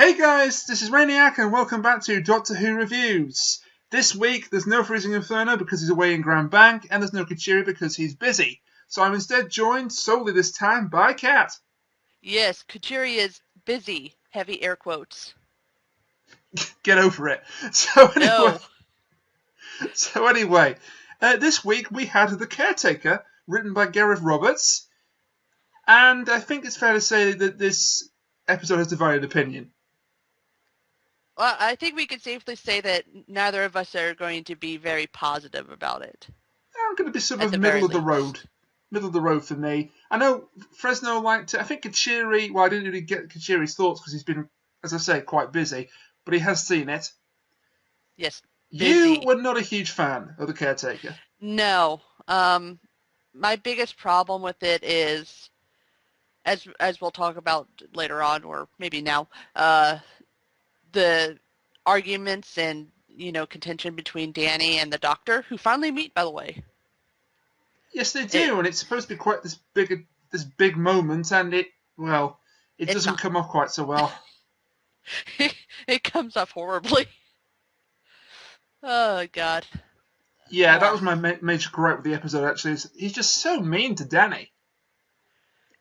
Hey guys, this is Rainiac and welcome back to Doctor Who Reviews. This week there's no FreezingInferno because he's away in Grand Bank and there's no Kachiri because he's busy. So I'm instead joined solely this time by Kat. Yes, Kachiri is busy. Heavy air quotes. Get over it. So anyway, No. so anyway, this week we had The Caretaker, written by Gareth Roberts, and I think it's fair to say that this episode has divided opinion. Well, I think we can safely say that neither of us are going to be very positive about it, I'm going to be sort at of the middle very of the road. least. Middle of the road for me. I know Fresno liked it. I think Kachiri, well, I didn't really get Kachiri's thoughts because he's been, as I say, quite busy, but he has seen it. Yes, You busy. were not a huge fan of The Caretaker. No. My biggest problem with it is, as we'll talk about later on, or maybe now, the arguments and, contention between Danny and the Doctor, who finally meet, by the way. Yes, they It, do, and it's supposed to be quite this big moment, and it it's doesn't not. come off quite so well. It comes off horribly. Oh, God. Yeah, that Uh, was my major gripe with the episode, actually. Is he's just so mean to Danny.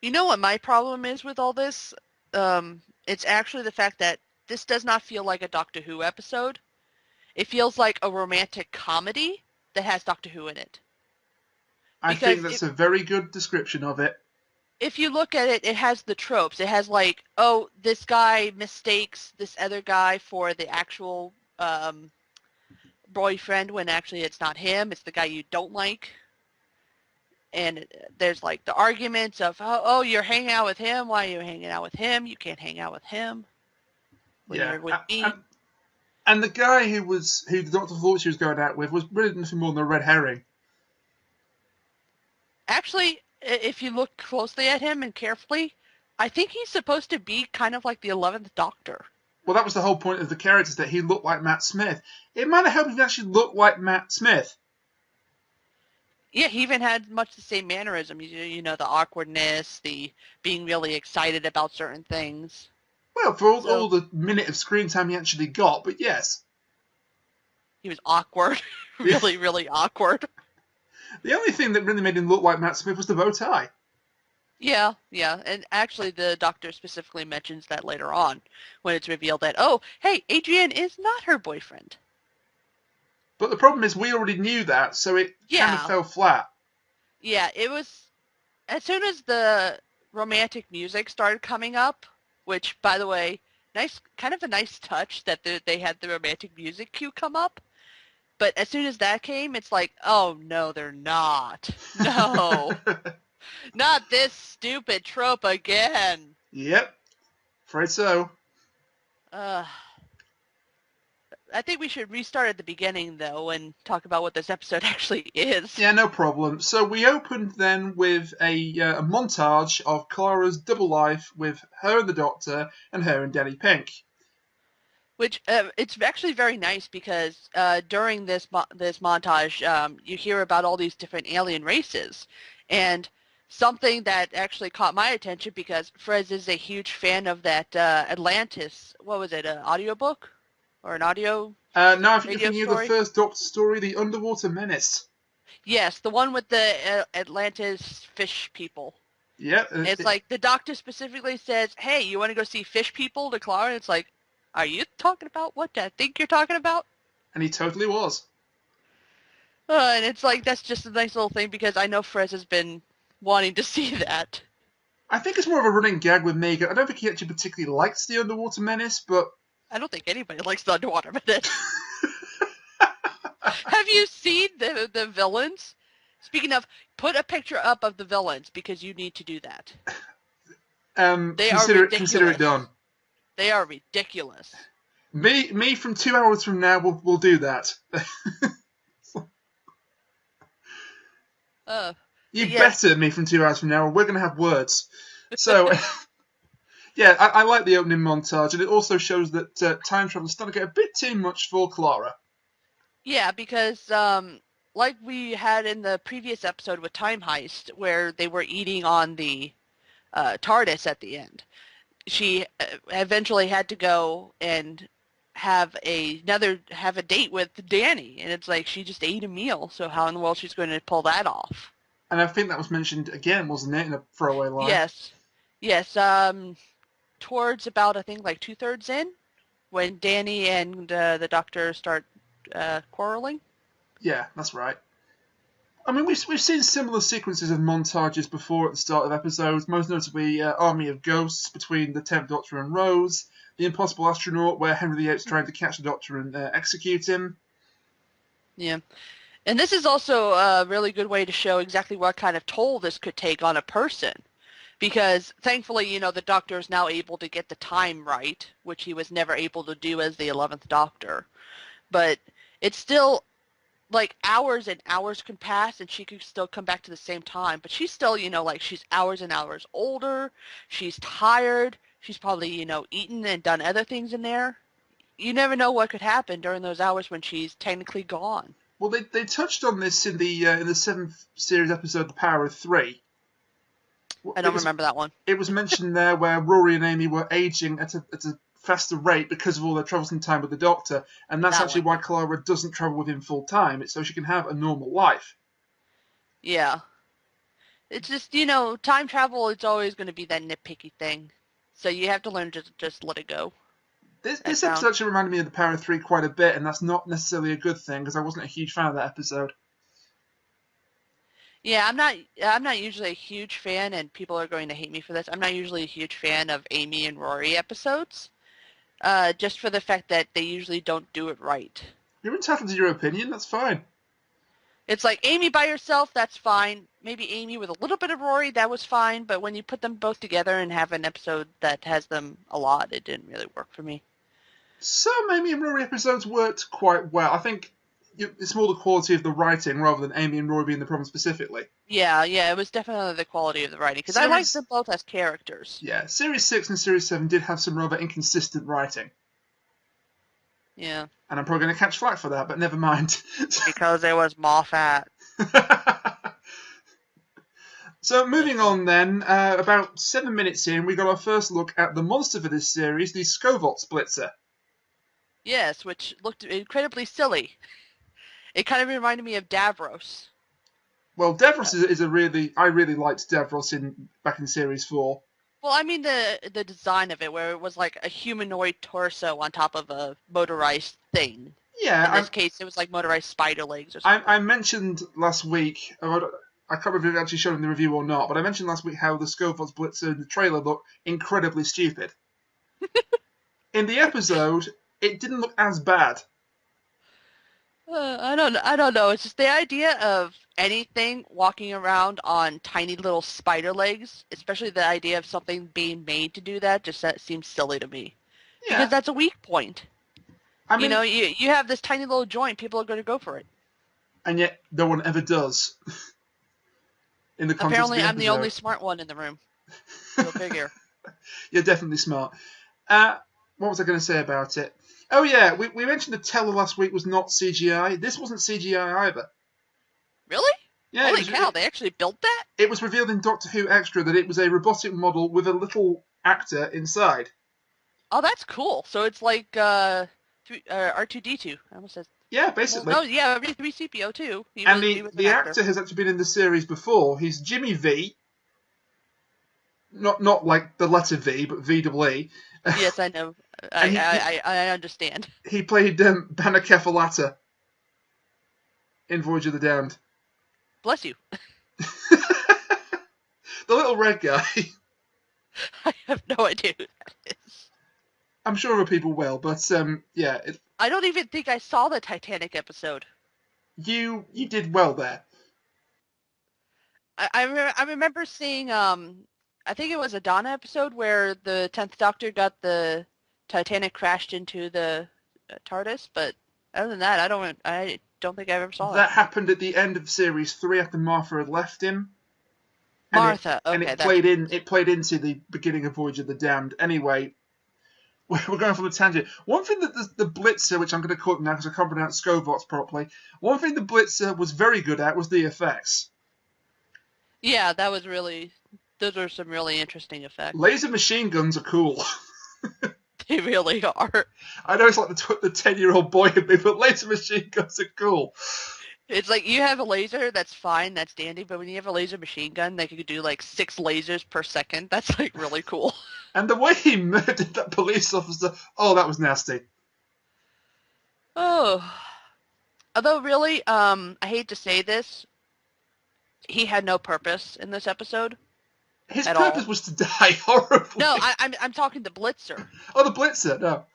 you know what my problem is with all this? It's actually the fact that this does not feel like a Doctor Who episode. It feels like a romantic comedy that has Doctor Who in it. I think Because that's a very good description of it. if you look at it, it has the tropes. It has like, oh, this guy mistakes this other guy for the actual boyfriend when actually it's not him. It's the guy you don't like. And there's like the arguments of, oh, you're hanging out with him. Why are you hanging out with him? You can't hang out with him when Yeah, you're with me. and the guy who the Doctor thought she was going out with was really nothing more than a red herring. Actually, if you look closely at him and carefully, I think he's supposed to be kind of like the 11th Doctor. Well, that was the whole point of the character, is that he looked like Matt Smith. It might have helped if he actually looked like Matt Smith. Yeah, he even had much the same mannerism. The awkwardness, the being really excited about certain things. Well, for all So the minute of screen time he actually got, but yes. he was awkward, The, really, really awkward. the only thing that really made him look like Matt Smith was the bow tie. Yeah, yeah, and actually the Doctor specifically mentions that later on when it's revealed that, oh, hey, Adrian is not her boyfriend. But the problem is we already knew that, so it kind of Yeah, fell flat. yeah, it was as soon as the romantic music started coming up, which, by the way, kind of a nice touch that they had the romantic music cue come up. But as soon as that came, it's like, oh no, they're not. No, not this stupid trope again. Yep, afraid so. Uh, I think we should restart at the beginning, though, and talk about what this episode actually is. Yeah, no problem. So we opened then with a montage of Clara's double life with her and the Doctor and her and Danny Pink. Which it's actually very nice because during this montage, you hear about all these different alien races, and something that actually caught my attention because Frez is a huge fan of that Atlantis. What was it? An audiobook or an audio Now, I think you're radio thinking of the story? first Doctor story, The Underwater Menace. Yes, the one with the Atlantis fish people. Yeah, It's like the Doctor specifically says, "Hey, you want to go see fish people?" to Clara. It's like, are you talking about what I think you're talking about? and he totally was. And it's like, that's just a nice little thing because I know Frez has been wanting to see that. I think it's more of a running gag with me. I don't think he actually particularly likes The Underwater Menace, but I don't think anybody likes the underwater minutes. Have you seen the villains? Speaking of, put a picture up of the villains because you need to do that. They are consider it ridiculous. done. They are ridiculous. Me from 2 hours from now will do that. Uh, You yes, better me from 2 hours from now, or we're going to have words. So, yeah, I like the opening montage, and it also shows that time travel is starting to get a bit too much for Clara. yeah, because like we had in the previous episode with Time Heist, where they were eating on the TARDIS at the end. she eventually had to go and have a date with Danny, and it's like she just ate a meal. So how in the world she's going to pull that off? And I think that was mentioned again, wasn't it, in a throwaway line? Yes, yes. Towards about I think like 2/3 in, when Danny and the doctor start quarreling. Yeah, that's right. I mean, we've seen similar sequences of montages before at the start of episodes, most notably Army of Ghosts between the 10th Doctor and Rose, The Impossible Astronaut, where Henry VIII's trying to catch the Doctor and execute him. Yeah. And this is also a really good way to show exactly what kind of toll this could take on a person. Because thankfully, the Doctor is now able to get the time right, which he was never able to do as the 11th Doctor. But it's still like hours and hours can pass and she could still come back to the same time. But she's still, like she's hours and hours older. She's tired. She's probably, eaten and done other things in there. You never know what could happen during those hours when she's technically gone. Well, they touched on this in the seventh series episode, The Power of Three. I don't remember that one. It was mentioned there where Rory and Amy were aging at a faster rate because of all their troublesome time with the Doctor, and that's actually why Clara doesn't travel with him full time. It's so she can have a normal life. Yeah. It's just, time travel, it's always going to be that nitpicky thing. So you have to learn to just let it go. This episode actually reminded me of The Power of Three quite a bit, and that's not necessarily a good thing because I wasn't a huge fan of that episode. Yeah, I'm not usually a huge fan, and people are going to hate me for this. I'm not usually a huge fan of Amy and Rory episodes, just for the fact that they usually don't do it right. You're entitled to your opinion. That's fine. It's like Amy by herself, that's fine. Maybe Amy with a little bit of Rory, that was fine. But when you put them both together and have an episode that has them a lot, it didn't really work for me. Some Amy and Rory episodes worked quite well. I think it's more the quality of the writing rather than Amy and Rory being the problem specifically. Yeah, it was definitely the quality of the writing, because I liked them both as characters. Yeah, Series 6 and Series 7 did have some rather inconsistent writing. Yeah. And I'm probably going to catch flack for that, but never mind. Because it was Moffat. So moving on then, about 7 minutes in, we got our first look at the monster for this series, the Scovot Splitzer. Yes, which looked incredibly silly. It kind of reminded me of Davros. Well, Davros is a really... I really liked Davros back in Series 4. Well, I mean the design of it, where it was like a humanoid torso on top of a motorized thing. Yeah. In this case, it was like motorized spider legs or something. I mentioned last week... I can't remember if it actually showed in the review or not, but I mentioned last week how the Scovot Splitzer in the trailer looked incredibly stupid. In the episode, it didn't look as bad. I don't know. It's just the idea of anything walking around on tiny little spider legs, especially the idea of something being made to do that, that seems silly to me. Yeah. Because that's a weak point. I mean, you have this tiny little joint, people are going to go for it. And yet, no one ever does. Apparently, I'm the only smart one in the room. Go figure. You're definitely smart. What was I going to say about it? Oh yeah, we mentioned the teller last week was not CGI. This wasn't CGI either. Really? Yeah. Holy cow, they actually built that? It was revealed in Doctor Who Extra that it was a robotic model with a little actor inside. Oh, that's cool. So it's like R2-D2. I almost said... Yeah, basically. Well, no, yeah, 3CPO too. And the actor has actually been in the series before. He's Jimmy V. Not like the letter V, but V-E-E. Yes, I know. I understand. He played Banakefalata in Voyage of the Damned. Bless you. The little red guy. I have no idea who that is. I'm sure other people will, but yeah. I don't even think I saw the Titanic episode. You did well there. I remember seeing I think it was a Donna episode where the 10th Doctor got the Titanic crashed into the TARDIS, but other than that, I don't think I ever saw that. That happened at the end of Series 3 after Martha had left him. Martha, okay. And it played into the beginning of Voyage of the Damned. Anyway, we're going from a tangent. One thing that the Blitzer, which I'm going to call it now because I can't pronounce Scovots properly, one thing the Blitzer was very good at was the effects. Yeah, that was really Those are some really interesting effects. Laser machine guns are cool. They really are. I know it's like the 10-year-old boy in me, but laser machine guns are cool. It's like you have a laser, that's fine, that's dandy, but when you have a laser machine gun that can do like 6 lasers per second, that's like really cool. And the way he murdered that police officer, oh, that was nasty. Oh. Although really, I hate to say this, he had no purpose in this episode His at purpose all. was to die horribly. No, I'm talking to Blitzer. Oh, the Blitzer, no.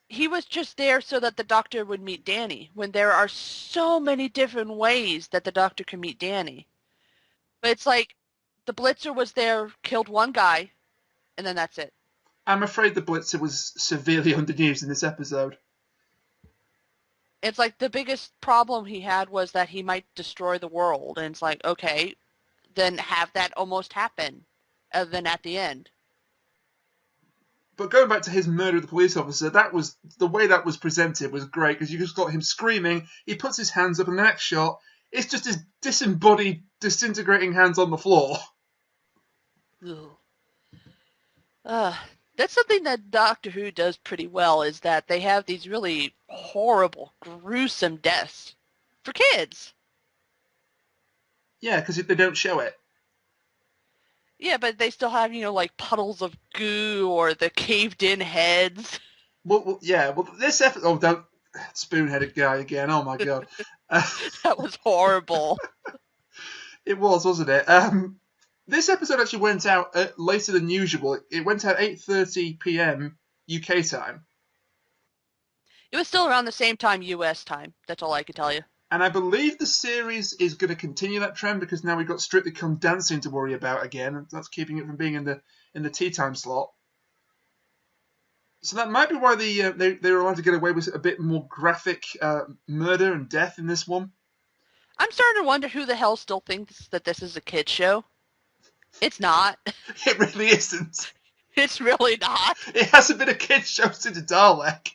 He was just there so that the doctor would meet Danny, when there are so many different ways that the doctor can meet Danny. But it's like the Blitzer was there, killed one guy, and then that's it. I'm afraid the Blitzer was severely underused in this episode. It's like the biggest problem he had was that he might destroy the world, and it's like, okay, then have that almost happen, other than at the end. But going back to his murder of the police officer, that was the way that was presented was great because you just got him screaming. He puts his hands up, and the next shot, it's just his disembodied, disintegrating hands on the floor. Ugh. That's something that Doctor Who does pretty well, is that they have these really horrible, gruesome deaths for kids. Yeah, because they don't show it. Yeah, but they still have, like puddles of goo or the caved-in heads. Well, yeah. Well, this episode. Oh, don't spoon-headed guy again. Oh my god. That was horrible. It was, wasn't it? This episode actually went out later than usual. It went out 8:30 p.m. UK time. It was still around the same time US time. That's all I can tell you. And I believe the series is going to continue that trend because now we've got Strictly Come Dancing to worry about again, and that's keeping it from being in the tea time slot. So that might be why they were allowed to get away with a bit more graphic murder and death in this one. I'm starting to wonder who the hell still thinks that this is a kid's show. It's not. It really isn't. It's really not. It hasn't been a kid's show since Dalek.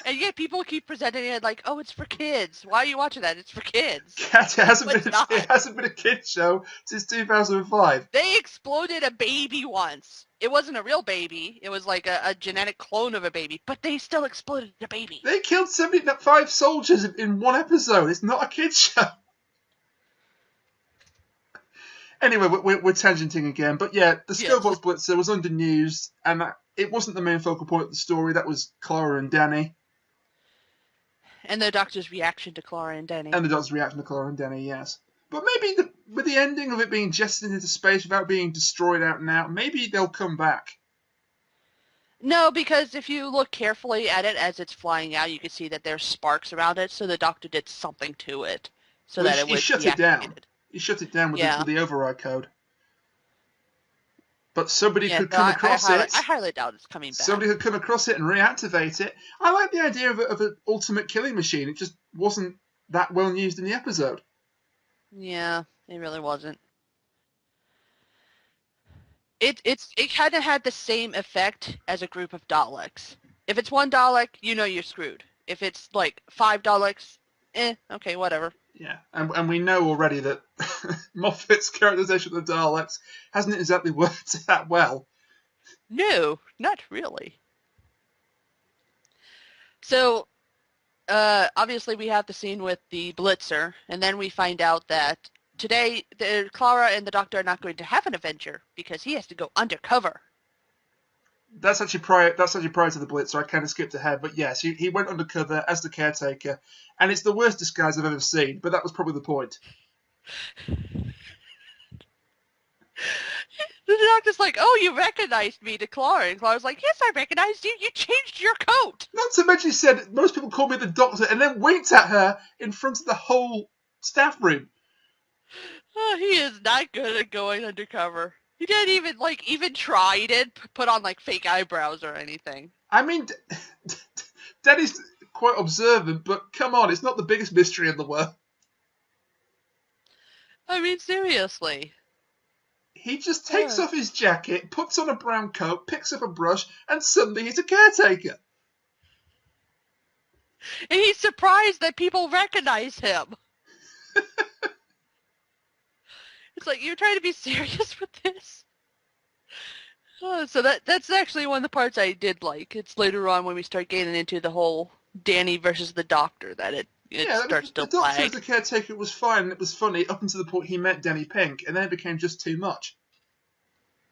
And yet people keep presenting it like, oh, it's for kids. Why are you watching that? It's for kids. Cat, it hasn't It been a kid's show since 2005. They exploded a baby once. It wasn't a real baby. It was like a genetic clone of a baby. But they still exploded a baby. They killed 75 soldiers in one episode. It's not a kid's show. Anyway, we're tangenting again. But yeah, the Scobots Blitzer was underused, and it wasn't the main focal point of the story. That was Clara and Danny. And the Doctor's reaction to Clara and Danny. And the Doctor's reaction to Clara and Danny, yes. But maybe with the ending of it being jettisoned into space without being destroyed out and out, maybe they'll come back. No, because if you look carefully at it as it's flying out, you can see that there's sparks around it, so the Doctor did something to it so that it would shut it down. He shut it down with the override code. But somebody could come across it. I highly doubt it's coming back. Somebody could come across it and reactivate it. I like the idea of an ultimate killing machine. It just wasn't that well used in the episode. Yeah, it really wasn't. It kind of had the same effect as a group of Daleks. If it's one Dalek, you know you're screwed. If it's like 5 Daleks, okay, whatever. Yeah, and we know already that Moffat's characterization of the Daleks hasn't exactly worked that well. No, not really. So, obviously we have the scene with the Blitzer, and then we find out that today Clara and the Doctor are not going to have an adventure because he has to go undercover. That's actually prior to the Blitzer. I kind of skipped ahead, but yes, he went undercover as the Caretaker, and it's the worst disguise I've ever seen. But that was probably the point. The Doctor's like, "Oh, you recognized me," to Clara, and Clara's like, "Yes, I recognized you. You changed your coat." Not to mention, he said most people call me the Doctor, and then winked at her in front of the whole staff room. Oh, he is not good at going undercover. He didn't even try. He didn't put on fake eyebrows or anything. I mean, Danny's quite observant, but come on, it's not the biggest mystery in the world. I mean, seriously. He just takes off his jacket, puts on a brown coat, picks up a brush, and suddenly he's a caretaker. And he's surprised that people recognize him. It's like, you're trying to be serious with this? So that's actually one of the parts I did like. It's later on when we start getting into the whole Danny versus the Doctor that it Yeah, starts the to Doctor as lag. the caretaker was fine, and it was funny up until the point he met Danny Pink, and then it became just too much.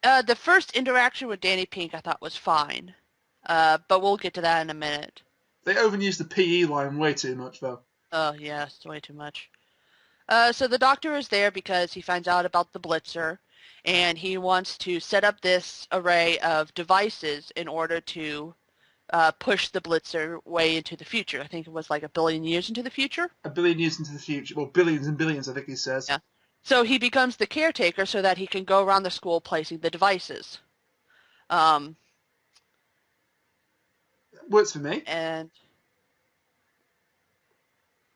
The first interaction with Danny Pink I thought was fine, but we'll get to that in a minute. They overused the PE line way too much, though. Oh yeah, it's way too much. So the Doctor is there because he finds out about the Blitzer, and he wants to set up this array of devices in order to push the Blitzer way into the future. I think it was like 1 billion years into the future. A billion years into the future, well, billions and billions, I think he says. Yeah. So he becomes the caretaker so that he can go around the school placing the devices. Um, Works for me. and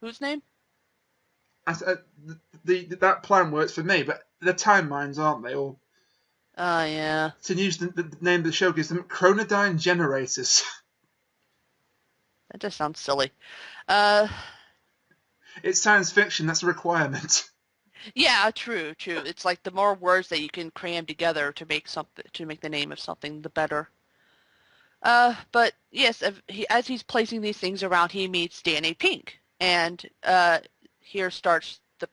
whose name? That plan works for me, but they're time mines, aren't they? Or Yeah. to use the name of the show gives them chronodyne generators. That just sounds silly. Uh, It's science fiction. That's a requirement. yeah, true. It's like the more words that you can cram together to make something to make the name of something, the better. But yes, as he's placing these things around, he meets Danny Pink, and here starts the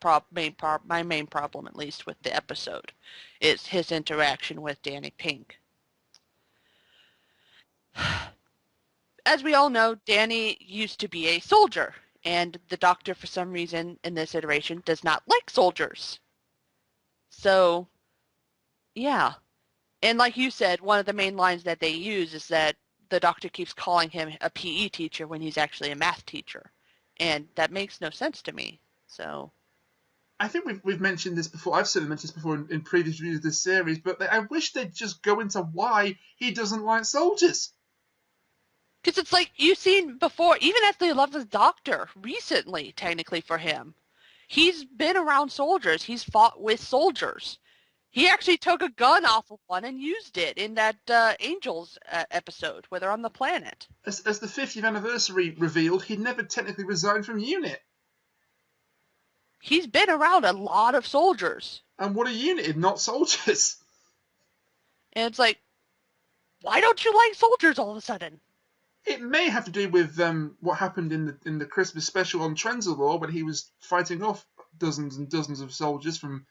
my main problem, at least with the episode, is his interaction with Danny Pink. As we all know, Danny used to be a soldier, and the Doctor, for some reason, in this iteration, does not like soldiers. So, yeah. And like you said, one of the main lines that they use is that the Doctor keeps calling him a PE teacher when he's actually a math teacher. And that makes no sense to me. So, I think we've mentioned this before. I've certainly mentioned this before in previous reviews of this series, but I wish they'd just go into why he doesn't like soldiers. because it's like you've seen before, even as the 11th Doctor, recently, technically for him, he's been around soldiers. He's fought with soldiers. He actually took a gun off of one and used it in that Angels episode where they're on the planet. As the 50th anniversary revealed, he'd never technically resigned from UNIT. He's been around a lot of soldiers. And what a unit if not soldiers? And it's like, why don't you like soldiers all of a sudden? It may have to do with what happened in the Christmas special on Trenzalore when he was fighting off dozens and dozens of soldiers from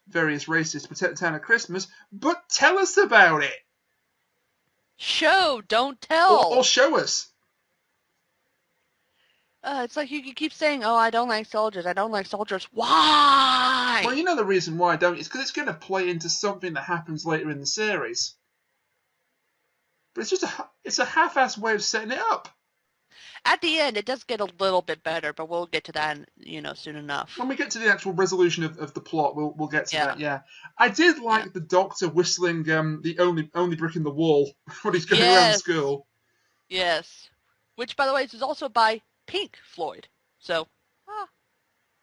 various races to protect the town at Christmas. But tell us about it. Show, don't tell. Or show us. It's like you keep saying, oh, I don't like soldiers. I don't like soldiers. Why? Well, you know the reason why, don't you? It's because it's going to play into something that happens later in the series. But it's just a half-assed way of setting it up. At the end, it does get a little bit better, but we'll get to that, soon enough. When we get to the actual resolution of the plot, we'll get to that. Yeah, I did like the Doctor whistling the only brick in the wall when he's going around school. Yes, which by the way is also by Pink Floyd, so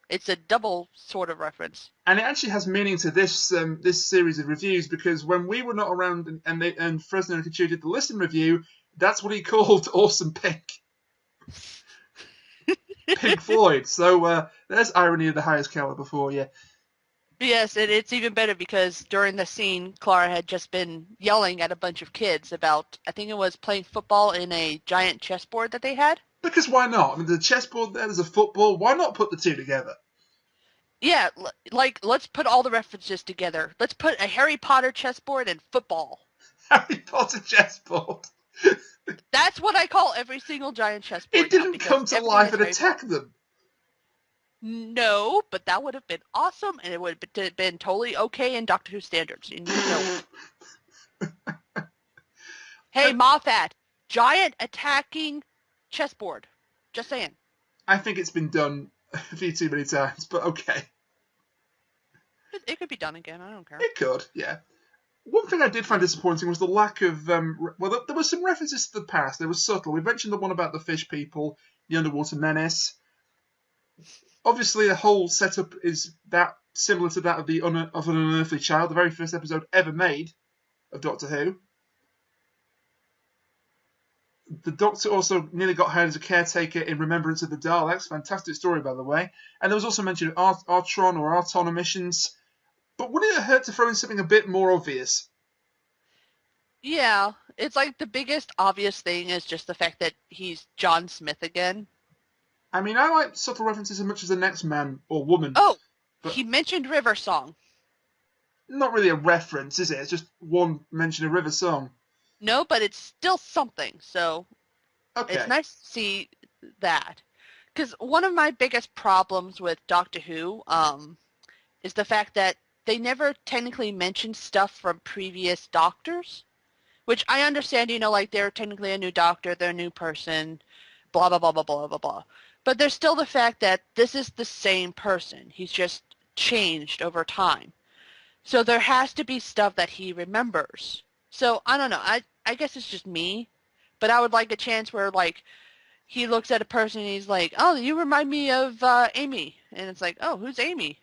it's a double sort of reference. And it actually has meaning to this this series of reviews because when we were not around and Fresno and Couture did the Listen review, that's what he called Awesome Pink. Pink Floyd. So there's irony of the highest caliber for you. Yes, and it's even better because during the scene, Clara had just been yelling at a bunch of kids about, I think it was playing football in a giant chessboard that they had. Because why not? I mean, there's a chessboard there, there's a football. Why not put the two together? Yeah, like, let's put all the references together. Let's put a Harry Potter chessboard and football. Harry Potter chessboard. That's what I call every single giant chessboard. It didn't come to life and attack them. No, but that would have been awesome, and it would have been totally okay in Doctor Who standards. And you know it. Hey, Moffat, giant attacking chessboard. Just saying. I think it's been done a few too many times, but okay. It could be done again. I don't care. It could, yeah. One thing I did find disappointing was the lack of... well, there were some references to the past. They were subtle. We mentioned the one about the fish people, the underwater menace. Obviously, the whole setup is that similar to that of of an Unearthly Child, the very first episode ever made of Doctor Who. The Doctor also nearly got hired as a caretaker in Remembrance of the Daleks. Fantastic story, by the way. And there was also mention of Artron or Arton emissions. But wouldn't it hurt to throw in something a bit more obvious? Yeah, it's like the biggest obvious thing is just the fact that he's John Smith again. I mean, I like subtle references as much as the next man or woman, Oh, but he mentioned River Song. not really a reference, is it? It's just one mention of River Song. No, but it's still something. So it's Okay. nice to see that. Because one of my biggest problems with Doctor Who is the fact that they never technically mention stuff from previous doctors, which I understand, like they're technically a new doctor, they're a new person, blah, blah, blah, blah, blah, blah, blah. But there's still the fact that this is the same person. He's just changed over time. So there has to be stuff that he remembers. So I don't know. I guess it's just me, but I would like a chance where like he looks at a person and he's like, "Oh, you remind me of Amy," and it's like, "Oh, who's Amy?"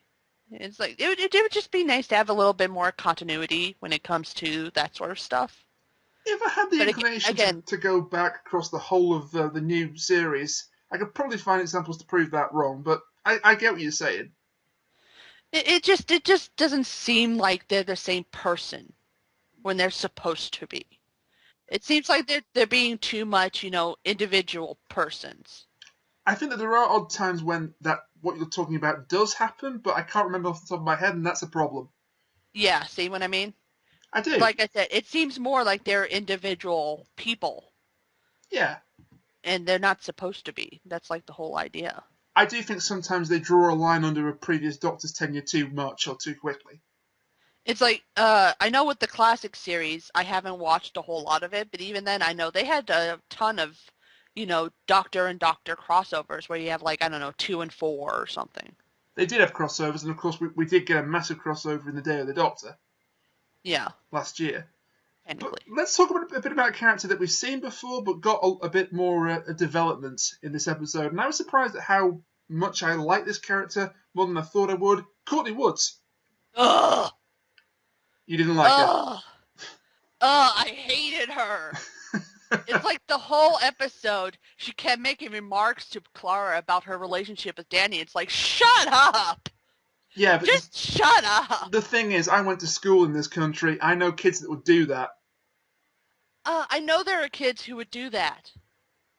And it's like it would just be nice to have a little bit more continuity when it comes to that sort of stuff. If I had the But inclination again, to go back across the whole of the new series, I could probably find examples to prove that wrong, but I get what you're saying. it just doesn't seem like they're the same person when they're supposed to be. It seems like they're being too much, individual persons. I think that there are odd times when that what you're talking about does happen, but I can't remember off the top of my head, and that's a problem. Yeah, see what I mean? I do. Like I said, it seems more like they're individual people, Yeah. and they're not supposed to be. That's like the whole idea. I do think sometimes they draw a line under a previous Doctor's tenure too much or too quickly. It's like, I know with the classic series, I haven't watched a whole lot of it, but even then, I know they had a ton of, Doctor and Doctor crossovers where you have like, I don't know, 2 and 4 or something. They did have crossovers, and of course we did get a massive crossover in the Day of the Doctor Yeah, last year. But technically. let's talk a bit about a character that we've seen before, but got a bit more development in this episode. And I was surprised at how much I like this character more than I thought I would. Courtney Woods. Ugh! You didn't like her. Ugh! Ugh! I hated her! It's like the whole episode, she kept making remarks to Clara about her relationship with Danny. It's like, shut up! Yeah, but Just shut up! the thing is, I went to school in this country. I know kids that would do that. I know there are kids who would do that,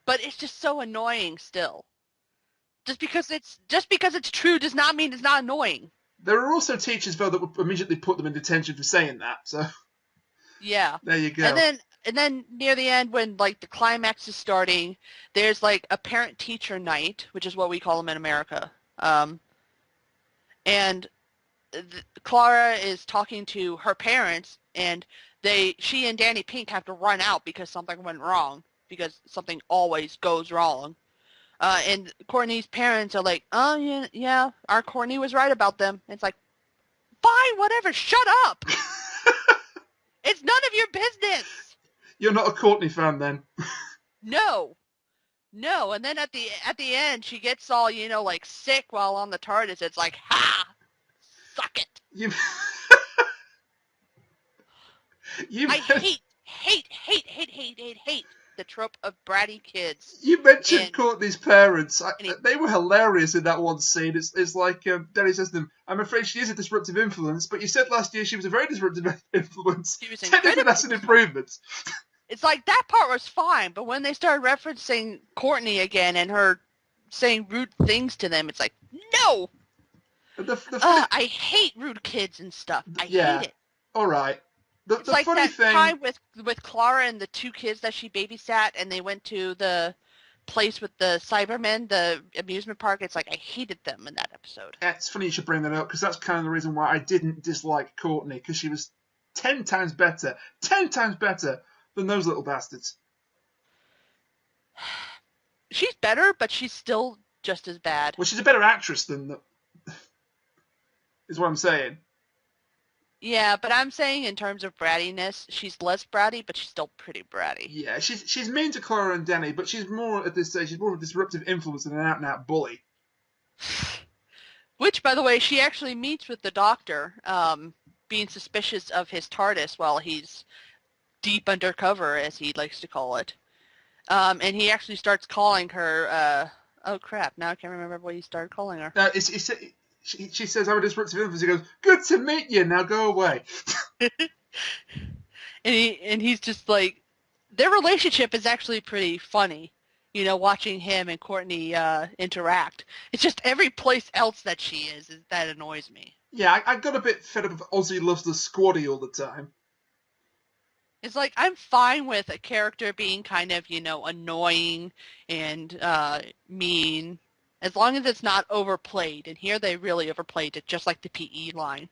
but it's just so annoying still. Just because it's true does not mean it's not annoying. There are also teachers, though, that would immediately put them in detention for saying that. So Yeah. there you And go. then and then near the end when like the climax is starting, there's like a parent teacher night, which is what we call them in America. And Clara is talking to her parents, and she and Danny Pink have to run out because something went wrong, because something always goes wrong. And Courtney's parents are like, "Oh yeah, yeah, our Courtney was right about them." And it's like, fine, whatever, shut up. It's none of your business. You're not a Courtney fan, then? No, no. And then at the end, she gets all like sick while on the TARDIS. It's like, ha, suck it. You you I hate the trope of bratty kids. you mentioned And Courtney's parents. any, They were hilarious in that one scene. It's like Danny says to them, "I'm afraid she is a disruptive influence, but you said last year she was a very disruptive influence. she was Technically, that's an incredibly. improvement." It's like that part was fine, but when they started referencing Courtney again and her saying rude things to them, it's like, no. The funny, I hate rude kids and stuff. I hate yeah, it. all right. It's The like funny that thing, time with Clara and the 2 kids that she babysat, and they went to the place with the Cybermen, the amusement park. It's like I hated them in that episode. it's funny you should bring that up because that's kind of the reason why I didn't dislike Courtney because she was 10 times better than those little bastards. She's better, but she's still just as bad. Well, she's a better actress than is what I'm saying. Yeah, but I'm saying in terms of brattiness, she's less bratty, but she's still pretty bratty. Yeah, she's mean to Clara and Danny, but she's more at this stage. She's more of a disruptive influence than an out and out bully. Which, by the way, she actually meets with the Doctor, being suspicious of his TARDIS while he's deep undercover, as he likes to call it. And he actually starts calling her, oh crap, now I can't remember what he started calling her. She says, "I'm a disruptive influence." He goes, "Good to meet you. Now go away." and he's just like, their relationship is actually pretty funny. Watching him and Courtney interact. It's just every place else that she is that annoys me. Yeah, I got a bit fed up of Ozzy loves the squaddy all the time. It's like I'm fine with a character being kind of, annoying and mean, as long as it's not overplayed. And here they really overplayed it, just like the PE line.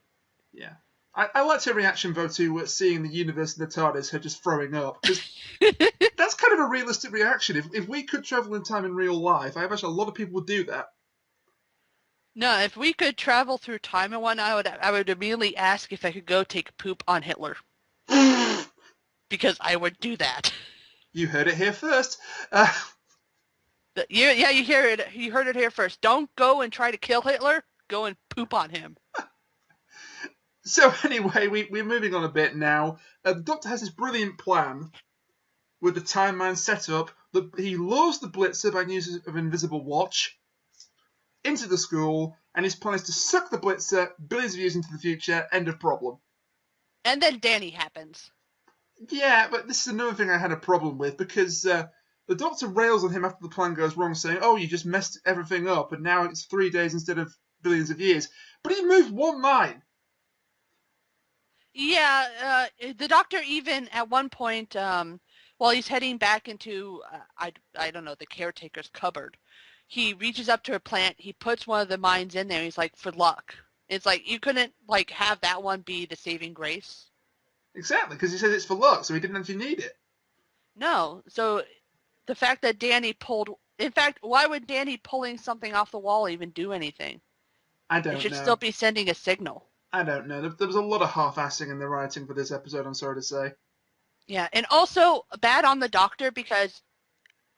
Yeah. I liked her reaction, though, to seeing the universe in the TARDIS, her just throwing up. Because that's kind of a realistic reaction. If we could travel in time in real life, I imagine a lot of people would do that. No, if we could travel through time and whatnot, I would immediately ask if I could go take a poop on Hitler. Because I would do that. You heard it here first. Yeah, you hear it. You heard it here first. Don't go and try to kill Hitler. Go and poop on him. So anyway, we're moving on a bit now. The Doctor has this brilliant plan with the time mine set up. He lures the Blitzer by use of Invisible Watch into the school, and his plan is to suck the Blitzer billions of years into the future. End of problem. And then Danny happens. Yeah, but this is another thing I had a problem with, because the Doctor rails on him after the plan goes wrong, saying, oh, you just messed everything up, and now it's 3 days instead of billions of years. But he moved one mine. Yeah, the Doctor even at one point, while he's heading back into, I don't know, the Caretaker's cupboard, he reaches up to a plant, he puts one of the mines in there, he's like, for luck. It's like, you couldn't, like, have that one be the saving grace? Exactly, because he says it's for luck, so he didn't actually need it. No, so the fact that Danny pulled, in fact, why would Danny pulling something off the wall even do anything? I don't know. It should still be sending a signal. I don't know. There was a lot of half-assing in the writing for this episode, I'm sorry to say. Yeah, and also bad on the Doctor because,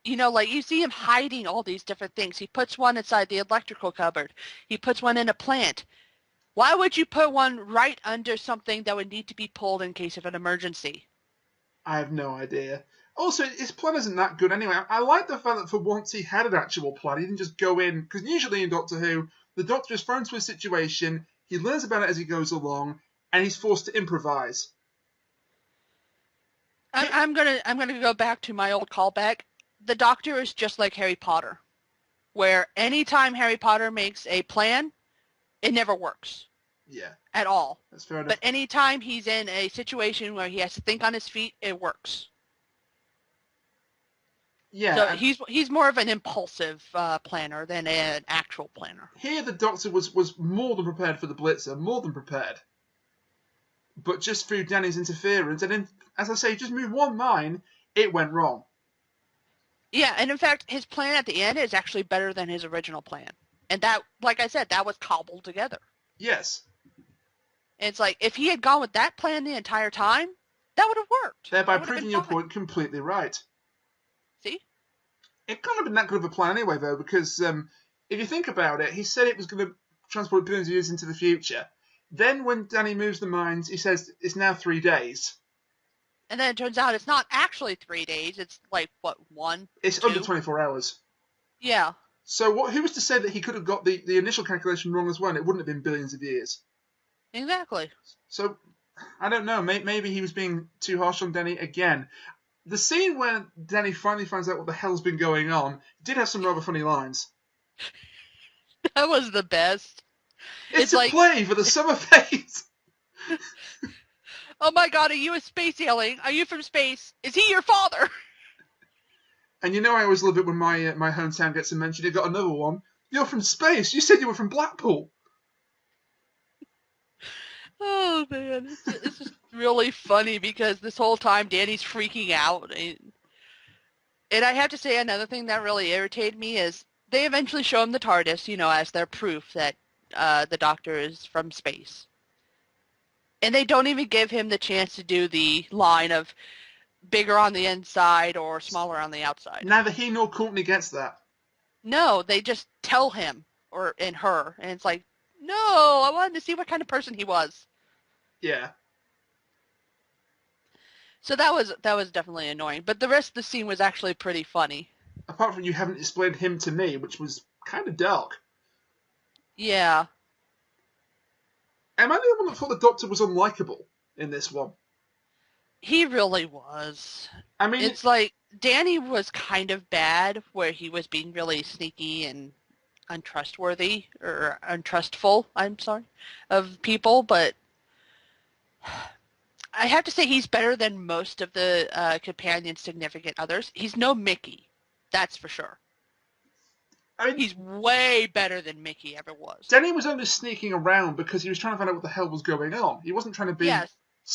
like you see him hiding all these different things. He puts one inside the electrical cupboard. He puts one in a plant. Why would you put one right under something that would need to be pulled in case of an emergency? I have no idea. Also, his plan isn't that good anyway. I like the fact that for once he had an actual plan. He didn't just go in, because usually in Doctor Who, the Doctor is thrown into a situation, he learns about it as he goes along, and he's forced to improvise. I'm gonna go back to my old callback. The Doctor is just like Harry Potter, where anytime Harry Potter makes a plan, it never works. Yeah. At all. That's fair enough. But anytime he's in a situation where he has to think on his feet, it works. Yeah. So he's more of an impulsive planner than an actual planner. Here the Doctor was more than prepared for the Blitzer, more than prepared. But just through Danny's interference, and then, as I say, just moved one mine, it went wrong. Yeah, and in fact, his plan at the end is actually better than his original plan. And that, like I said, that was cobbled together. Yes. And it's like, if he had gone with that plan the entire time, that would have worked. Thereby proving your point completely right. See? It couldn't have been that good of a plan anyway, though, because if you think about it, he said it was going to transport billions of years into the future. Then when Danny moves the mines, he says it's now 3 days. And then it turns out it's not actually 3 days. It's like, what, 1? It's 2? under 24 hours. Yeah. So who was to say that he could have got the initial calculation wrong as well, and it wouldn't have been billions of years? Exactly. So, I don't know. Maybe he was being too harsh on Danny again. The scene where Danny finally finds out what the hell's been going on did have some rather funny lines. That was the best. It's a like, play for the summer phase. Oh my god, are you a space alien? Are you from space? Is he your father? And you know I always love it when my hometown gets mentioned. You got another one. You're from space. You said you were from Blackpool. Oh man, it's just really funny because this whole time Danny's freaking out. And I have to say another thing that really irritated me is they eventually show him the TARDIS, as their proof that the Doctor is from space. And they don't even give him the chance to do the line of bigger on the inside or smaller on the outside. Neither he nor Courtney gets that. No, they just tell him and her, and it's like, no, I wanted to see what kind of person he was. Yeah. So that was definitely annoying, but the rest of the scene was actually pretty funny. Apart from you haven't explained him to me, which was kind of dark. Yeah. Am I the one that thought the Doctor was unlikable in this one? He really was. I mean, It's like Danny was kind of bad where he was being really sneaky and untrustworthy or untrustful, I'm sorry, of people, but I have to say he's better than most of the companion significant others. He's no Mickey, that's for sure. I mean, He's way better than Mickey ever was. Danny was only sneaking around because he was trying to find out what the hell was going on. He wasn't trying to be Yes,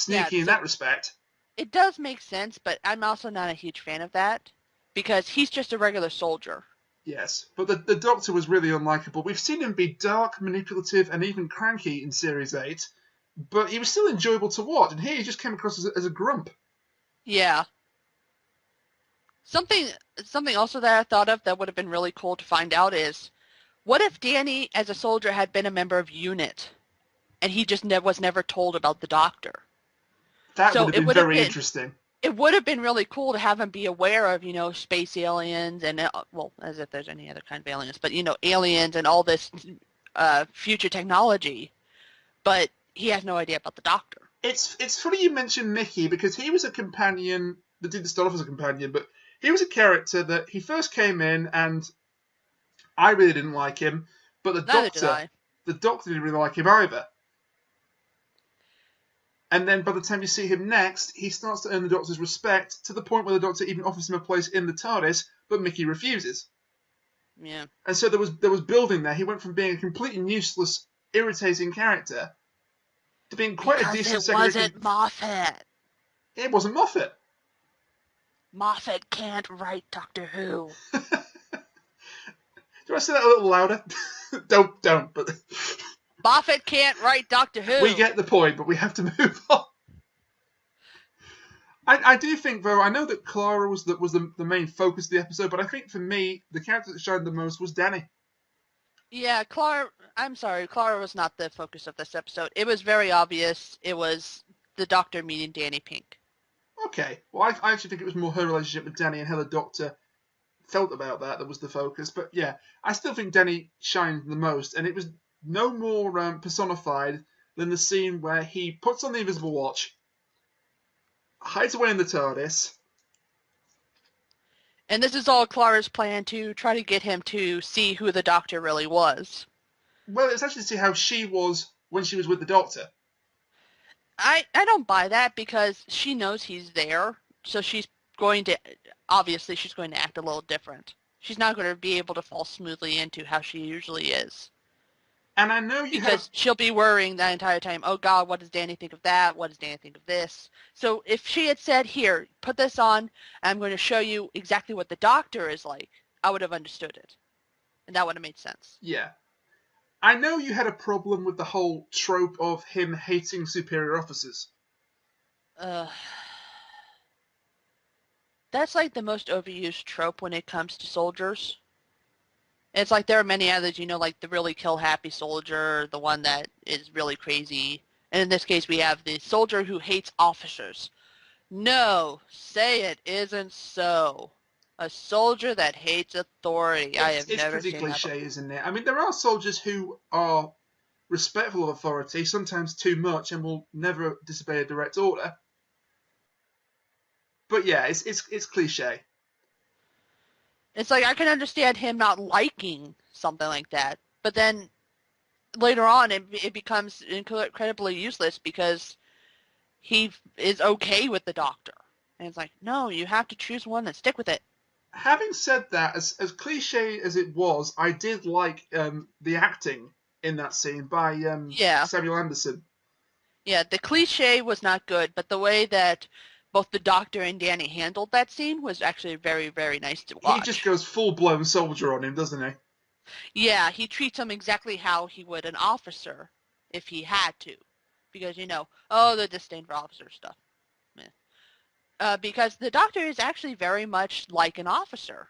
yeah, sneaky in so that respect. it does make sense, but I'm also not a huge fan of that because he's just a regular soldier. Yes, but the Doctor was really unlikable. We've seen him be dark, manipulative, and even cranky in Series 8, but he was still enjoyable to watch, and here he just came across as a grump. Yeah. Something something also that I thought of that would have been really cool to find out is what if Danny as a soldier had been a member of UNIT and he just was never told about the Doctor. That would So have been very interesting. it would have been really cool to have him be aware of, space aliens and, well, as if there's any other kind of aliens, but, aliens and all this future technology, but he has no idea about the Doctor. It's funny you mentioned Mickey because he was a companion that didn't start off as a companion, but he was a character that he first came in and I really didn't like him, but Neither did I. the Doctor didn't really like him either. And then by the time you see him next, he starts to earn the Doctor's respect to the point where the Doctor even offers him a place in the TARDIS, but Mickey refuses. Yeah. And so there was building there. He went from being a completely useless, irritating character to being quite a Because decent it secondary. wasn't Moffat. It wasn't Moffat. Moffat can't write Doctor Who. Do I say that a little louder? don't. But Moffat can't write Doctor Who. we get the point, but we have to move on. I do think, though, I know that Clara was the main focus of the episode, but I think for me, the character that shined the most was Danny. Yeah, Clara, I'm sorry, Clara was not the focus of this episode. It was very obvious it was the Doctor meeting Danny Pink. Okay, well, I actually think it was more her relationship with Danny and how the Doctor felt about that was the focus. But yeah, I still think Danny shined the most, and it was no more personified than the scene where he puts on the invisible watch, hides away in the TARDIS. And this is all Clara's plan to try to get him to see who the Doctor really was. Well, it's actually to see how she was when she was with the Doctor. I don't buy that because she knows he's there, so she's going to act a little different. She's not going to be able to fall smoothly into how she usually is. And I know because she'll be worrying the entire time, oh God, what does Danny think of that? What does Danny think of this? So if she had said, here, put this on, I'm going to show you exactly what the Doctor is like, I would have understood it. And that would have made sense. Yeah. I know you had a problem with the whole trope of him hating superior officers. That's like the most overused trope when it comes to soldiers. It's like there are many others, like the really kill-happy soldier, the one that is really crazy. And in this case, we have the soldier who hates officers. No, say it isn't so. A soldier that hates authority. I have never seen that before. It's pretty cliche, isn't it? I mean, there are soldiers who are respectful of authority, sometimes too much, and will never disobey a direct order. But yeah, it's cliche. It's like I can understand him not liking something like that, but then later on it becomes incredibly useless because he is okay with the Doctor. And it's like, no, you have to choose one and stick with it. Having said that, as cliche as it was, I did like the acting in that scene by Samuel Anderson. Yeah, the cliche was not good, but the way that both the Doctor and Danny handled that scene was actually very, very nice to watch. He just goes full-blown soldier on him, doesn't he? Yeah, he treats him exactly how he would an officer if he had to. Because, the disdain for officer stuff. Because the Doctor is actually very much like an officer.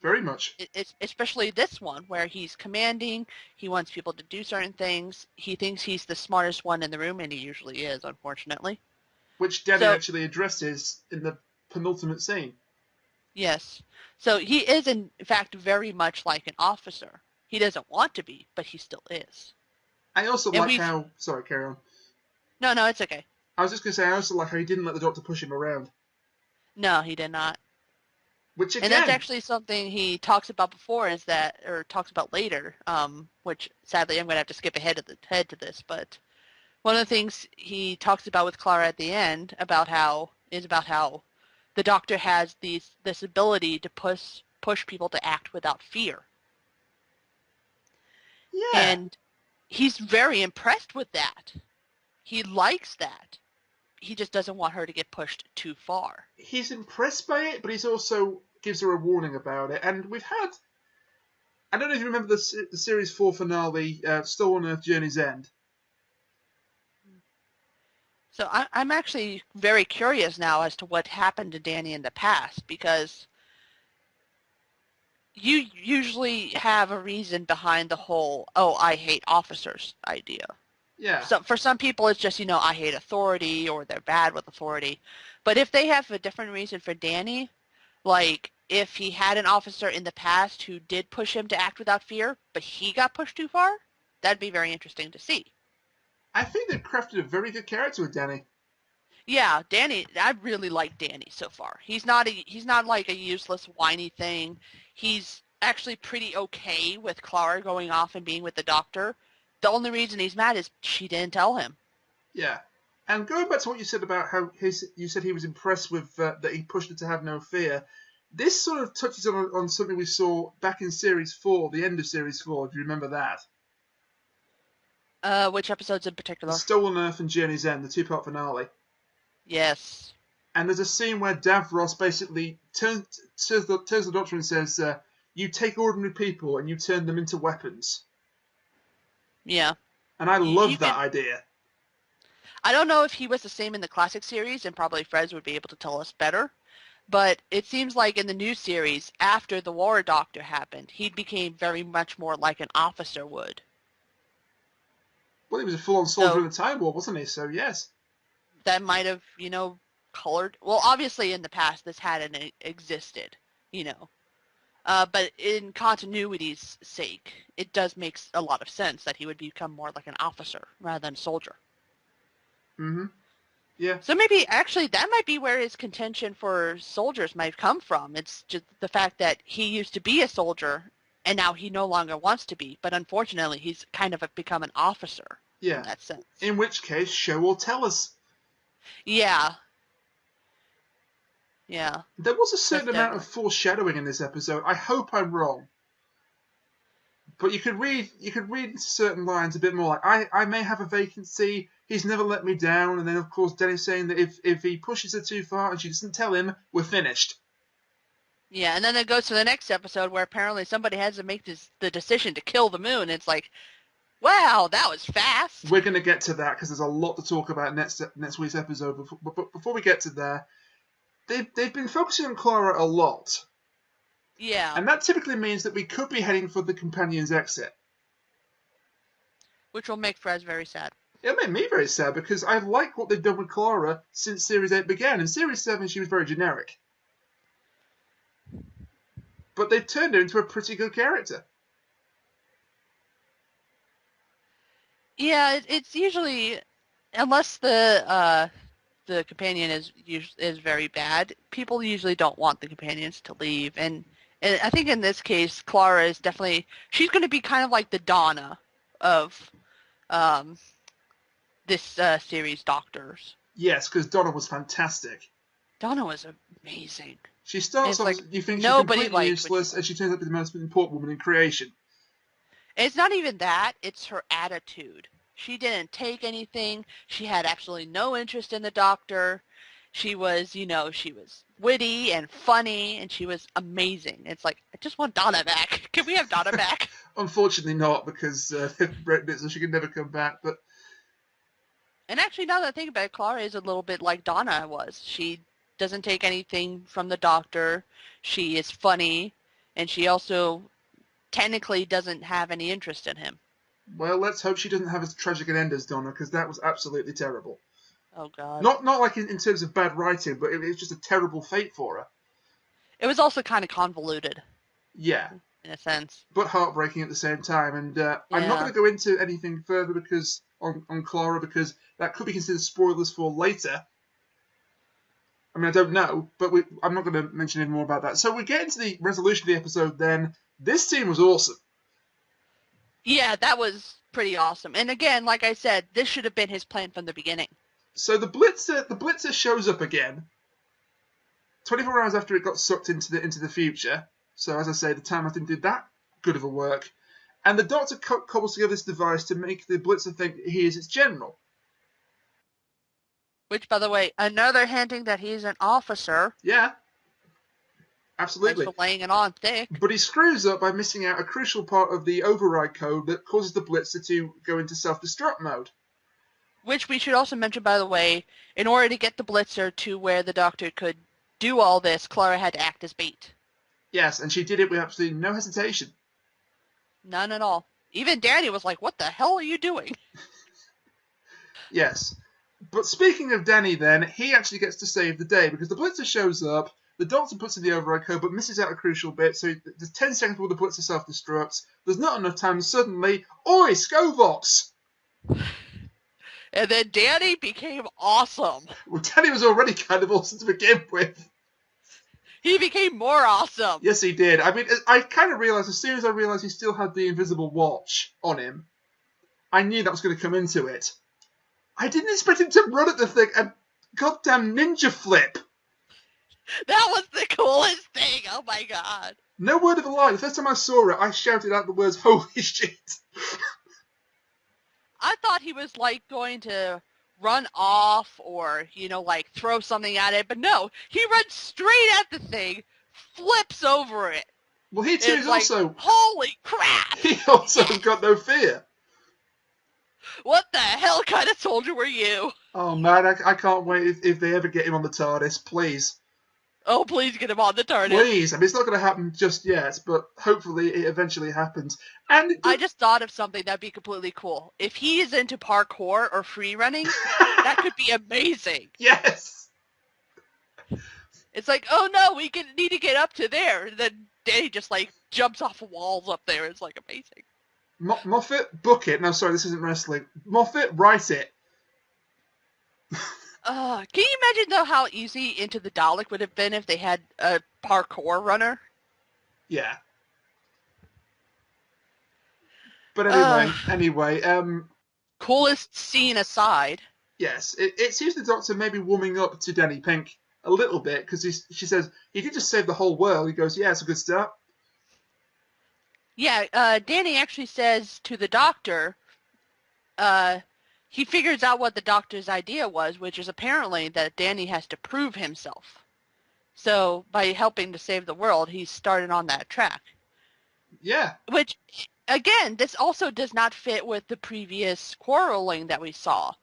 Very much. Especially this one, where he's commanding, he wants people to do certain things, he thinks he's the smartest one in the room, and he usually is, unfortunately. Which Danny actually addresses in the penultimate scene. Yes. So he is, in fact, very much like an officer. He doesn't want to be, but he still is. I also like how... Sorry, carry on. No, it's okay. I was just going to say, I also like how he didn't let the Doctor push him around. No, he did not. Which, And that's again, actually something he talks about before, or talks about later, which sadly I'm going to have to skip ahead to this, but one of the things he talks about with Clara at the end about how the Doctor has this ability to push people to act without fear. yeah, And he's very impressed with that. He likes that. He just doesn't want her to get pushed too far. he's impressed by it, but he's also gives her a warning about it. And we've had, I don't know if you remember the series 4 finale, Still on Earth, Journey's End. So I'm actually very curious now as to what happened to Danny in the past, because you usually have a reason behind the whole, oh, I hate officers idea. Yeah, So for some people, it's just, I hate authority, or they're bad with authority. But if they have a different reason for Danny, like if he had an officer in the past who did push him to act without fear, but he got pushed too far, that'd be very interesting to see. I think they've crafted a very good character with Danny. Yeah, Danny, I really like Danny so far. He's not like a useless whiny thing. He's actually pretty okay with Clara going off and being with the Doctor. The only reason he's mad is she didn't tell him. Yeah. And going back to what you said about how you said he was impressed with that he pushed her to have no fear. This sort of touches on something we saw back in Series 4, the end of Series 4. Do you remember that? Which episodes in The particular? Stolen Earth and Journey's End, the two-part finale. Yes. And there's a scene where Davros basically turns the Doctor and says, you take ordinary people and you turn them into weapons. Yeah. And I You love that can. idea. I don't know if he was the same in the classic series, and probably Frez would be able to tell us better. But it seems like in the new series, after the War Doctor happened, he became very much more like an officer would. Well, he was a full-on soldier in So the Time War, wasn't he? So, yes. that might have, colored. Well, obviously in the past this hadn't existed, you know. But in continuity's sake, it does make a lot of sense that he would become more like an officer rather than a soldier. Mm-hmm. Yeah. So maybe actually that might be where his contention for soldiers might come from. It's just the fact that he used to be a soldier and now he no longer wants to be. But unfortunately, he's kind of become an officer in Yeah. that sense. In which case, show or tell us. Yeah. Yeah. There was a Most certain amount of definitely. foreshadowing in this episode. I hope I'm wrong. But you could read certain lines a bit more like I may have a vacancy, he's never let me down, and then of course Danny's saying that if he pushes her too far and she doesn't tell him, we're finished. Yeah, and then it goes to the next episode where apparently somebody has to make the decision to kill the moon. It's like, wow, that was fast. We're going to get to that because there's a lot to talk about next week's episode. But before we get to there, they've been focusing on Clara a lot. Yeah. And that typically means that we could be heading for the companion's exit. Which will make Frez very sad. It made me very sad because I like what they've done with Clara since Series 8 began. In Series 7, she was very generic. But they've turned her into a pretty good character. Yeah, it's usually, unless the companion is very bad, people usually don't want the companions to leave. And I think in this case, Clara is definitely, she's going to be kind of like the Donna of um, this series Doctors. Yes, because Donna was fantastic. Donna was amazing. She starts It's off, like you think she's nobody completely liked when she useless, and she turns out to be the most important woman in creation. It's not even that, it's her attitude. She didn't take anything. She had absolutely no interest in the Doctor. She was, she was witty and funny, and she was amazing. It's like, I just want Donna back. Can we have Donna back? Unfortunately not, because they've written it so she can never come back, but... And actually, now that I think about it, Clara is a little bit like Donna was. She doesn't take anything from the Doctor. She is funny, and she also technically doesn't have any interest in him. Well, let's hope she doesn't have as tragic an end as Donna, because that was absolutely terrible. Oh, God. Not like in terms of bad writing, but it was just a terrible fate for her. It was also kind of convoluted. Yeah. in a sense. but heartbreaking at the same time. And I'm not Yeah. going to go into anything further because on Clara because that could be considered spoilers for later. I mean, I don't know, but I'm not going to mention any more about that. So we get into the resolution of the episode then. This scene was awesome. Yeah, that was pretty awesome. And again, like I said, this should have been his plan from the beginning. So the Blitzer shows up again 24 hours after it got sucked into the future. So as I say, the time I didn't do that good of a work. And the Doctor cobbles together this device to make the Blitzer think he is its general. Which, by the way, another hinting that he's an officer. Yeah, Thanks absolutely. for laying it on thick. But he screws up by missing out a crucial part of the override code that causes the Blitzer to go into self-destruct mode. Which we should also mention, by the way, in order to get the Blitzer to where the Doctor could do all this, Clara had to act as bait. Yes, and she did it with absolutely no hesitation. None at all. Even Danny was like, what the hell are you doing? Yes. But speaking of Danny then, he actually gets to save the day because the Blitzer shows up, the Doctor puts in the override code but misses out a crucial bit, so there's 10 seconds before the Blitzer self-destructs. There's not enough time, and suddenly, oi, Scovox! And then Danny became awesome. Well, Danny was already kind of awesome to begin with. He became more awesome. Yes, he did. I mean, I kind of realised, as soon as I realised he still had the invisible watch on him, I knew that was going to come into it. I didn't expect him to run at the thing and goddamn ninja flip. That was the coolest thing. Oh my god. No word of a lie. The first time I saw it, I shouted out the words, holy shit. I thought he was like going to run off or, like throw something at it. But no, he runs straight at the thing, flips over it. Well, he too is like, also... holy crap! He also has got no fear. What the hell kind of soldier were you? Oh, man, I can't wait if they ever get him on the TARDIS, please. Oh, please get him on the TARDIS. Please. I mean, it's not going to happen just yet, but hopefully it eventually happens. And I just thought of something that'd be completely cool. If he is into parkour or free running, that could be amazing. Yes. It's like, oh no, we need to get up to there. And then Danny just like jumps off of walls up there. It's like amazing. Moffat, book it. No, sorry, this isn't wrestling. Moffat, write it. Can you imagine though how easy Into the Dalek would have been if they had a parkour runner? Yeah. But anyway, coolest scene aside. Yes, it seems the Doctor may be warming up to Danny Pink a little bit because she says he did just save the whole world. He goes, yeah, it's a good start. Yeah, Danny actually says to the Doctor, he figures out what the Doctor's idea was, which is apparently that Danny has to prove himself. So by helping to save the world, he's started on that track. Yeah. Which, again, this also does not fit with the previous quarreling that we saw.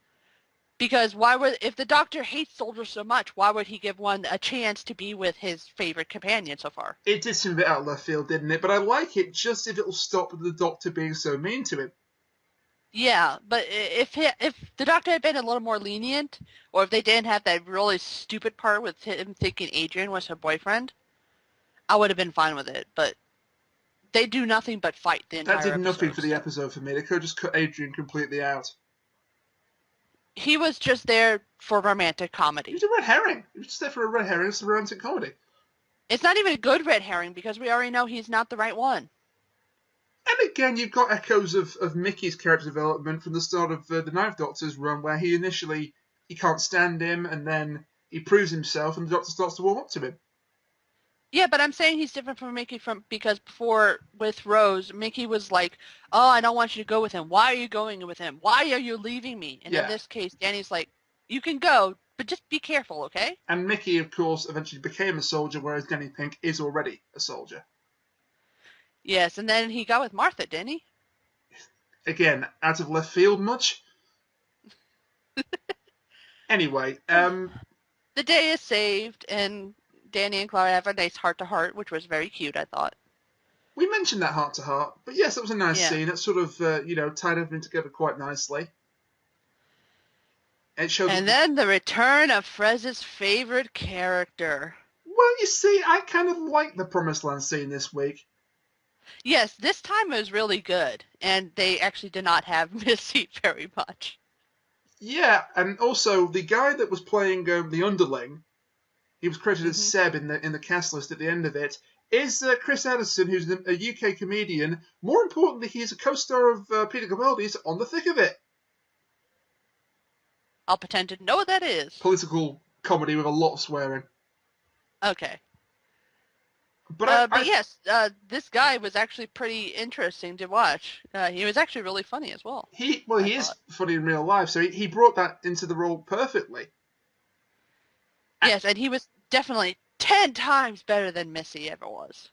Because if the Doctor hates soldiers so much, why would he give one a chance to be with his favorite companion so far? It did seem a bit out of left field, didn't it? But I like it just if it'll stop the Doctor being so mean to him. Yeah, but if the Doctor had been a little more lenient, or if they didn't have that really stupid part with him thinking Adrian was her boyfriend, I would have been fine with it. But they do nothing but fight the entire episode. That did nothing for the episode for me. They could have just cut Adrian completely out. He was just there for romantic comedy. He was a red herring. He was just there for a red herring. It's a romantic comedy. It's not even a good red herring because we already know he's not the right one. And again, you've got echoes of Mickey's character development from the start of the Ninth Doctor's run, where he can't stand him, and then he proves himself, and the Doctor starts to warm up to him. Yeah, but I'm saying he's different from Mickey because before with Rose, Mickey was like, "Oh, I don't want you to go with him. Why are you going with him? Why are you leaving me?" And in this case, Danny's like, "You can go, but just be careful, okay?" And Mickey, of course, eventually became a soldier, whereas Danny Pink is already a soldier. Yes, and then he got with Martha, didn't he? Again, out of left field much? Anyway, the day is saved, and Danny and Clara have a nice heart-to-heart, which was very cute, I thought. We mentioned that heart-to-heart, but yes, it was a nice scene. It sort of, tied everything together quite nicely. It showed. And then the return of Frez's favorite character. Well, you see, I kind of like the Promised Land scene this week. Yes, this time it was really good, and they actually did not have Missy very much. Yeah, and also the guy that was playing the underling, he was credited as Hmm. Seb in the cast list at the end of it, is Chris Addison, who's a UK comedian. More importantly, he's a co-star of Peter Capaldi's On the Thick of It, I'll pretend to know what that is. political comedy with a lot of swearing. Okay. But But yes, this guy was actually pretty interesting to watch. He was actually really funny as well, I he is thought. funny in real life, so he brought that into the role perfectly. Yes, and he was definitely 10 times better than Missy ever was.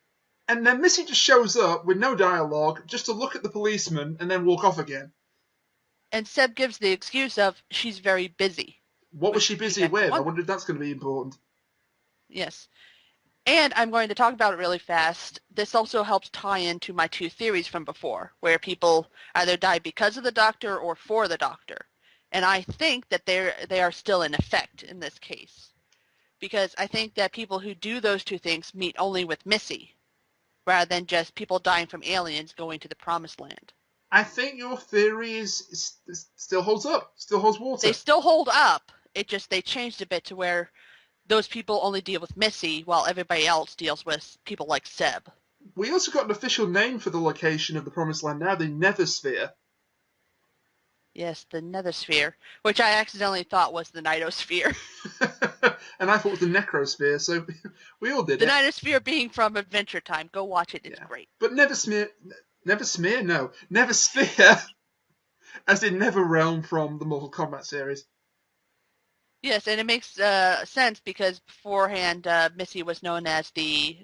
And then Missy just shows up with no dialogue, just to look at the policeman and then walk off again. And Seb gives the excuse of she's very busy. What was Which, she busy again, for with? I one, wonder if that's going to be important. yes. And I'm going to talk about it really fast. This also helps tie into my two theories from before, where people either die because of the doctor or for the doctor. And I think that they are still in effect in this case. Because I think that people who do those two things meet only with Missy, rather than just people dying from aliens going to the promised land. I think your theory is still holds up, still holds They water. still hold up. It just they changed a bit to where those people only deal with Missy while everybody else deals with people like Seb. We also got an official name for the location of the Promised Land now, the Nethersphere. Yes, the Nethersphere, which I accidentally thought was the Nightosphere. And I thought it was the Necrosphere, so we all did The it. Nightosphere being from Adventure Time. Go watch it. It's Yeah. great. But Neversphere? No. Neversphere, as in Never Realm from the Mortal Kombat series. Yes, and it makes sense because beforehand Missy was known as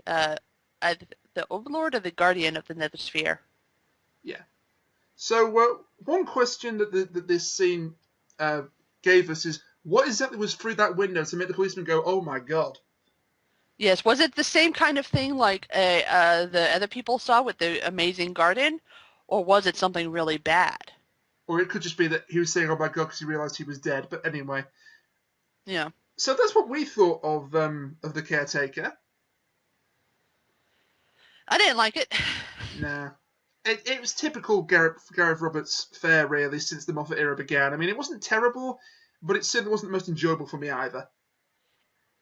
uh, the Overlord or the Guardian of the Nethersphere. Yeah. So one question that this scene gave us is, what exactly was through that window to make the policeman go, "Oh my god"? Yes, was it the same kind of thing like the other people saw with the amazing garden, or was it something really bad? Or it could just be that he was saying, "Oh my god," because he realised he was dead. But anyway, Yeah, so that's what we thought of the Caretaker. I didn't like it. Nah. It was typical Gareth Roberts fare, really, since the Moffat era began. I mean, it wasn't terrible, but it certainly wasn't the most enjoyable for me either.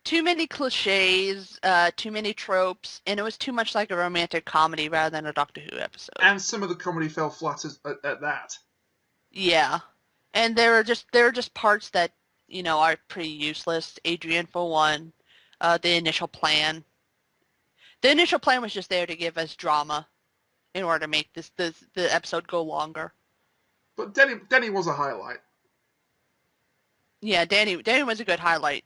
Too many cliches, too many tropes, and it was too much like a romantic comedy rather than a Doctor Who episode. And some of the comedy fell flat at that. Yeah, and there are just parts that are pretty useless. Adrian, for one, the initial plan. The initial plan was just there to give us drama in order to make the episode go longer. But Denny was a highlight. Yeah, Danny was a good highlight.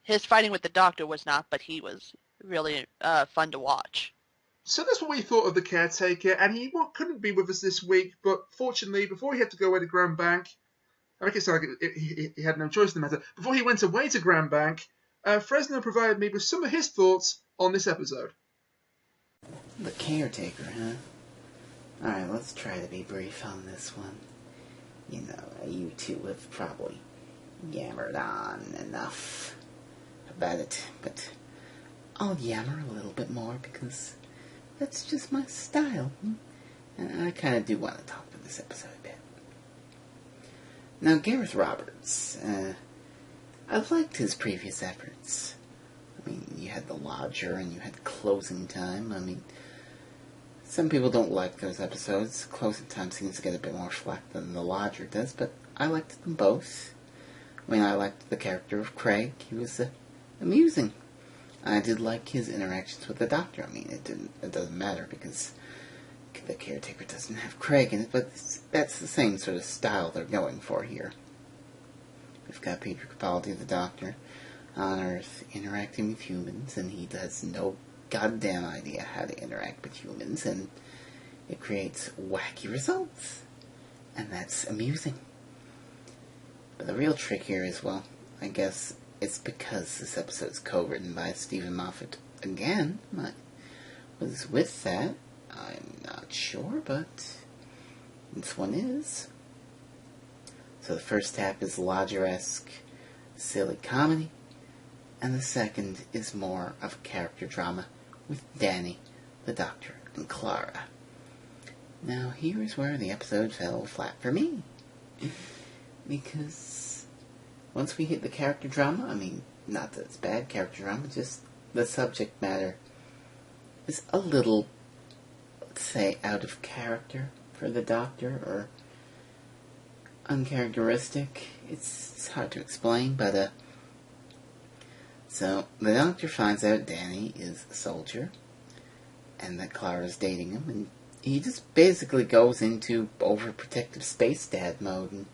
His fighting with the Doctor was not, but he was really fun to watch. So that's what we thought of the Caretaker, and he couldn't be with us this week, but fortunately, before he had to go away to Grand Bank, I make it sound like he had no choice in the matter. Before he went away to Grand Bank, Fresno provided me with some of his thoughts on this episode. The Caretaker, huh? Alright, let's try to be brief on this one. You know, you two have probably yammered on enough about it, but I'll yammer a little bit more because that's just my style. And I kind of do want to talk about this episode a bit. Now, Gareth Roberts, I liked his previous efforts. I mean, you had The Lodger and you had Closing Time. I mean, some people don't like those episodes. Closing Time seems to get a bit more flack than The Lodger does, but I liked them both. I mean, I liked the character of Craig. He was amusing. I did like his interactions with the Doctor. I mean, it doesn't matter because the Caretaker doesn't have Craig in it, but that's the same sort of style they're going for here. We've got Peter Capaldi, the Doctor, on Earth interacting with humans, and he has no goddamn idea how to interact with humans, and it creates wacky results. And that's amusing. But the real trick here is, well, I guess it's because this episode's co-written by Stephen Moffat again. I was with that. I'm not sure, but this one is. So the first half is Lodger-esque, silly comedy, and the second is more of a character drama with Danny, the Doctor, and Clara. Now, here's where the episode fell flat for me. Because once we hit the character drama, I mean, not that it's bad character drama, just the subject matter is a little, let's say, out of character for the Doctor, or uncharacteristic. It's hard to explain, but, so, the Doctor finds out Danny is a soldier, and that Clara's dating him, and he just basically goes into overprotective space dad mode, and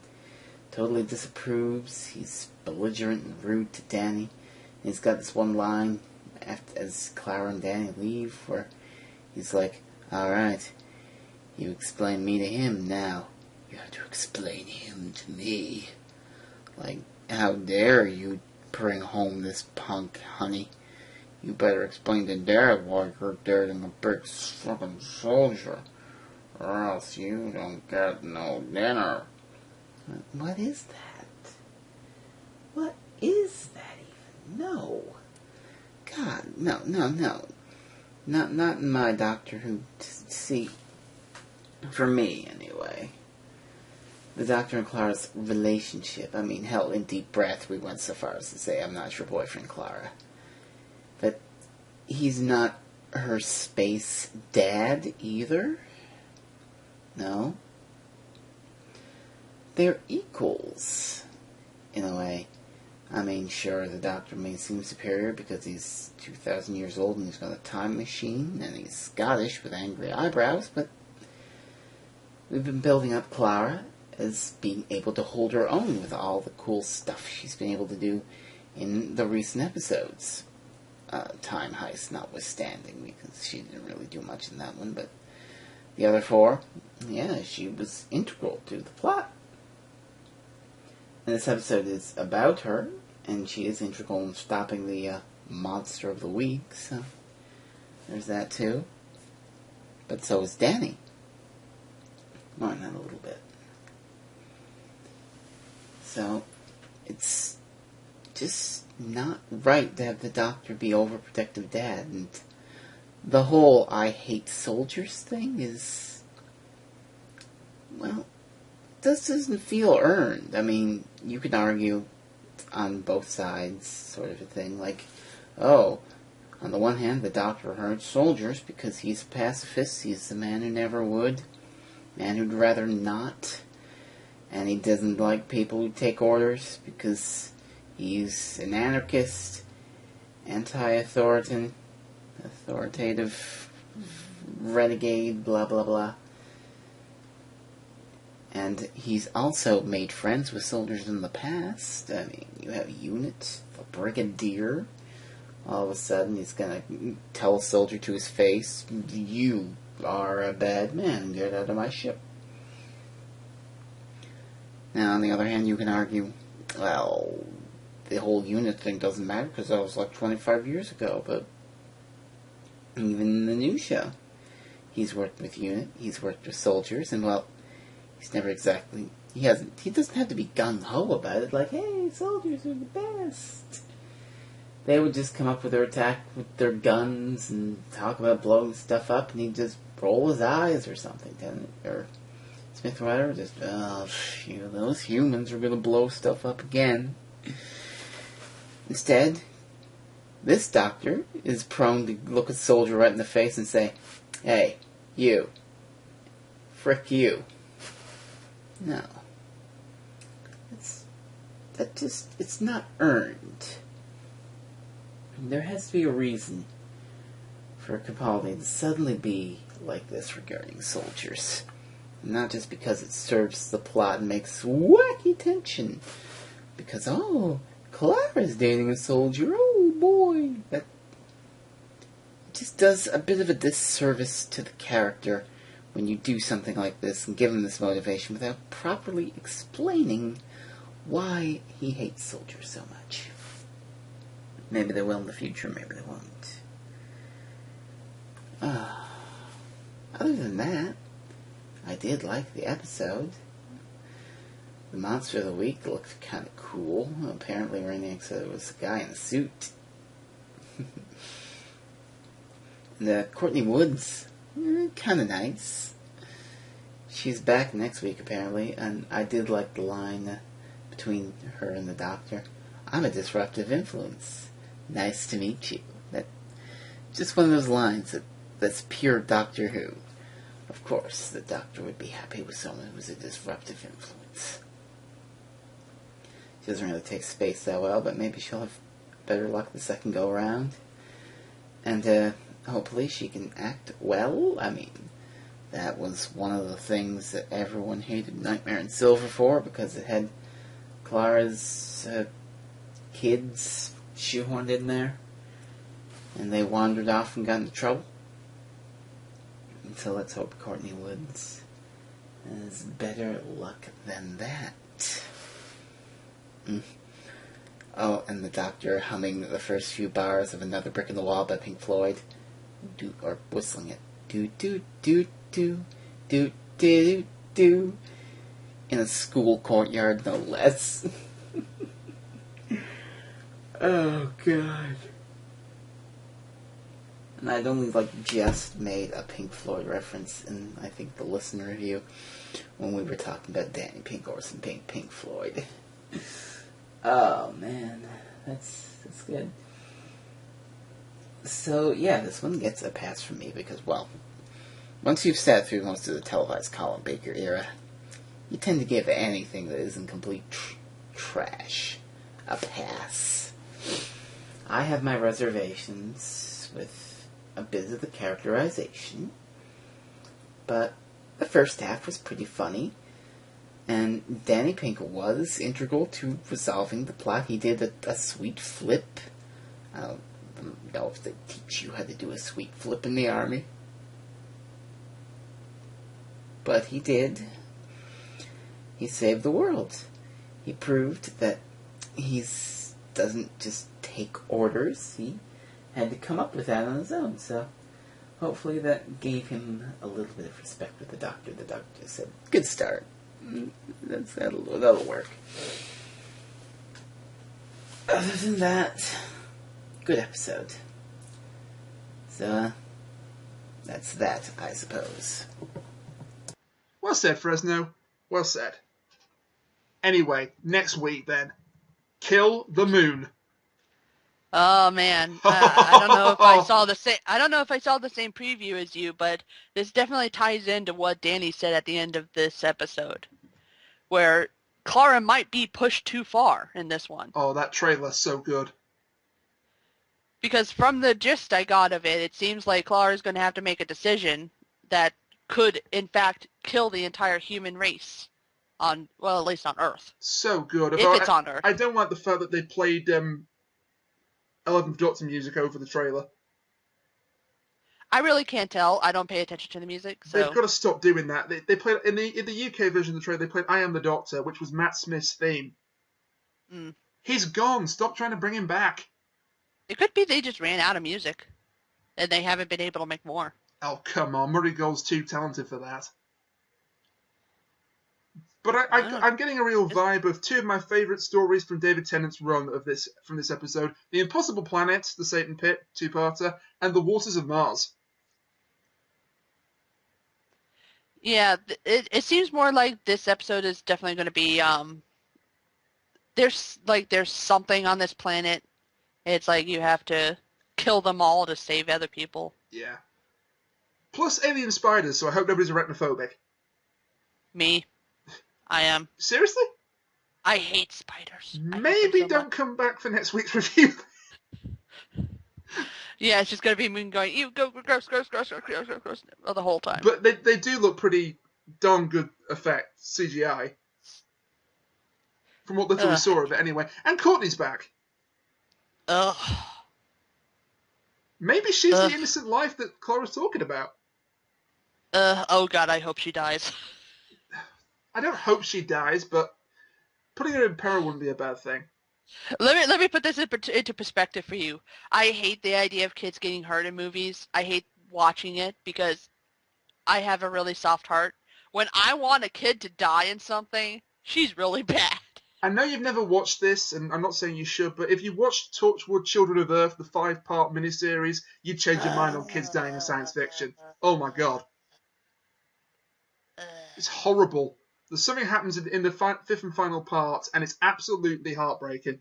totally disapproves. He's belligerent and rude to Danny. And he's got this one line as Clara and Danny leave where he's like, "Alright, you explain me to him, now you have to explain him to me. Like, how dare you bring home this punk, honey? You better explain to Dad why you're dating a big fucking soldier, or else you don't get no dinner." What is that? What is that even? No. God, no. Not in my Doctor Who. See, for me, anyway, the Doctor and Clara's relationship, I mean, hell, in Deep Breath, we went so far as to say, "I'm not your boyfriend, Clara." But he's not her space dad, either. No. They're equals, in a way. I mean, sure, the Doctor may seem superior because he's 2,000 years old and he's got a time machine and he's Scottish with angry eyebrows, but we've been building up Clara as being able to hold her own with all the cool stuff she's been able to do in the recent episodes. Time Heist notwithstanding, because she didn't really do much in that one, but the other four, yeah, she was integral to the plot. And this episode is about her, and she is integral in stopping the monster of the week, so there's that too. But so is Danny. More than that a little bit. So, it's just not right to have the Doctor be overprotective dad, and the whole "I hate soldiers" thing is, well, this doesn't feel earned. I mean, you can argue on both sides, sort of a thing, like, oh, on the one hand, the Doctor hurts soldiers because he's a pacifist, he's the man who never would, man who'd rather not, and he doesn't like people who take orders because he's an anarchist, authoritative, renegade, blah blah blah. And he's also made friends with soldiers in the past. I mean, you have Unit, the Brigadier. All of a sudden, he's gonna tell a soldier to his face, "You are a bad man, get out of my ship." Now, on the other hand, you can argue, well, the whole Unit thing doesn't matter because that was like 25 years ago, but even in the new show, he's worked with Unit, he's worked with soldiers, and well, he's never exactly, he doesn't have to be gung-ho about it, like, "Hey, soldiers are the best." They would just come up with their attack with their guns and talk about blowing stuff up, and he'd just roll his eyes or something, or Smith or whatever, just, "Oh, those humans are gonna blow stuff up again." Instead, this Doctor is prone to look a soldier right in the face and say, "Hey, you. Frick you." No. It's not earned. There has to be a reason for Capaldi to suddenly be like this regarding soldiers. Not just because it serves the plot and makes wacky tension. Because, oh, Clara's dating a soldier, oh boy. That just does a bit of a disservice to the character when you do something like this and give him this motivation without properly explaining why he hates soldiers so much. Maybe they will in the future, maybe they won't. Other than that, I did like the episode. The monster of the week looked kind of cool. Apparently Rainiac said it was a guy in a suit. And Courtney Woods Kind of nice. She's back next week, apparently, and I did like the line between her and the doctor. I'm a disruptive influence. Nice to meet you. That just one of those lines that's pure Doctor Who. Of course, the doctor would be happy with someone who's a disruptive influence. She doesn't really take space that well, but maybe she'll have better luck the second go around. And hopefully she can act well. I mean, that was one of the things that everyone hated Nightmare in Silver for, because it had Clara's kids shoehorned in there, and they wandered off and got into trouble. And so let's hope Courtney Woods has better luck than that. Oh, and the doctor humming the first few bars of Another Brick in the Wall by Pink Floyd. Or whistling it. Do do do do do do do in a school courtyard, no less. Oh god. And I'd only just made a Pink Floyd reference in, I think, the listener review when we were talking about Danny Pink Orson Pink Floyd. Oh man, that's good. So yeah, this one gets a pass from me because, well, once you've sat through most of the televised Colin Baker era, you tend to give anything that isn't complete trash a pass. I have my reservations with a bit of the characterization, but the first half was pretty funny, and Danny Pink was integral to resolving the plot. He did a sweet flip. I don't know if they teach you how to do a sweet flip in the army, but he did. He saved the world. He proved that he doesn't just take orders. He had to come up with that on his own, so hopefully that gave him a little bit of respect with the doctor. The doctor said, good start. That'll work. Other than that, good episode. So, that's that, I suppose. Well said, Fresno. Well said. Anyway, next week then. Kill the Moon. Oh man, I don't know if I saw the same. I don't know if I saw the same preview as you, but this definitely ties into what Danny said at the end of this episode, where Clara might be pushed too far in this one. Oh, that trailer's so good. Because from the gist I got of it, it seems like Clara's going to have to make a decision that could, in fact, kill the entire human race on, well, at least on Earth. So good. If it's on Earth. I don't like the fact that they played 11th Doctor music over the trailer. I really can't tell. I don't pay attention to the music, so They've got to stop doing that. They played in the UK version of the trailer. They played "I Am the Doctor," which was Matt Smith's theme. He's gone. Stop trying to bring him back. It could be they just ran out of music, and they haven't been able to make more. Oh, come on. Murray Gold's too talented for that. But I'm getting a real vibe of two of my favourite stories from David Tennant's run from this episode: The Impossible Planet, The Satan Pit, two-parter, and The Waters of Mars. Yeah, it seems more like this episode is definitely going to be there's something on this planet. It's like you have to kill them all to save other people. Yeah. Plus alien spiders, so I hope nobody's arachnophobic. Me. I am. Seriously? I hate spiders. Maybe don't come back for next week's review. Yeah, it's just going to be me going, ew, go, gross, gross, gross, gross, gross, gross, gross, the whole time. But they do look pretty darn good effect, CGI. From what little we saw of it anyway. And Courtney's back. Ugh. Maybe she's the innocent life that Clara's talking about. Oh god, I hope she dies. I don't hope she dies, but putting her in peril wouldn't be a bad thing. Let me put this into perspective for you. I hate the idea of kids getting hurt in movies. I hate watching it because I have a really soft heart. When I want a kid to die in something, she's really bad. I know you've never watched this, and I'm not saying you should, but if you watched Torchwood Children of Earth, the 5-part miniseries, you'd change your mind on kids dying in science fiction. Oh my god. It's horrible. There's something happens in the 5th and final part, and it's absolutely heartbreaking.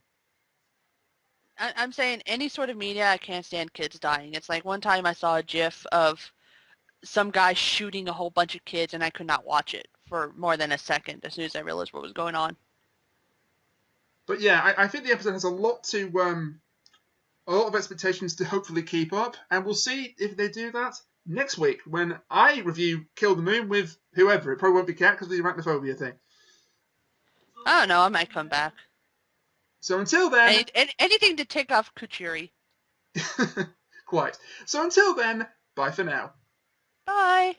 I'm saying any sort of media, I can't stand kids dying. It's like one time I saw a GIF of some guy shooting a whole bunch of kids, and I could not watch it for more than a second as soon as I realized what was going on. But yeah, I think the episode has a lot of expectations to hopefully keep up, and we'll see if they do that next week when I review Kill the Moon with whoever. It probably won't be Kat because of the arachnophobia thing. I don't know. I might come back. So until then... anything to take off Kuchiri. Quite. So until then, bye for now. Bye.